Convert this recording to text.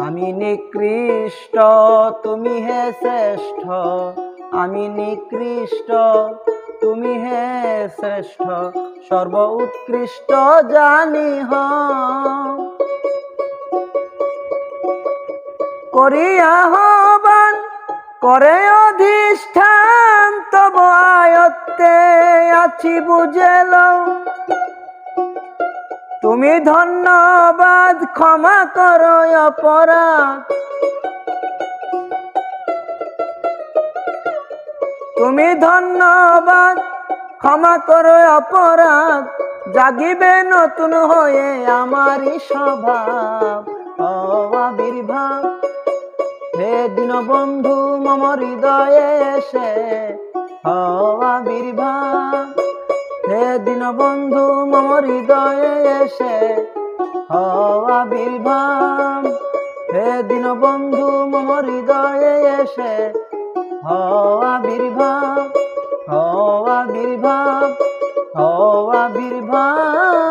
আমি নিকৃষ্ট তুমি হে শ্রেষ্ঠ, আমি নিকৃষ্ট তুমি হে শ্রেষ্ঠ, সর্ব উৎকৃষ্ট জানি করি আহ্বান করে অধিষ্ঠান, তব আয়ত্তে আছি বুঝে লও। তুমি ধন্যবাদ ক্ষমা করো অপরাধ, তুমি ধন্যবাদ ক্ষমা করো অপরাধ, জাগিবে নতুন হয়ে আমারই স্বভাব। আবির্ভাব হে দীনবন্ধু মম হৃদয়ে এসে, আবির্ভাব হে দীনবন্ধু মম হৃদয়ে এসে, আবির্ভাব হে দীনবন্ধু মম হৃদয়ে এসে, আবির্ভাব আবির্ভাব আবির্ভাব।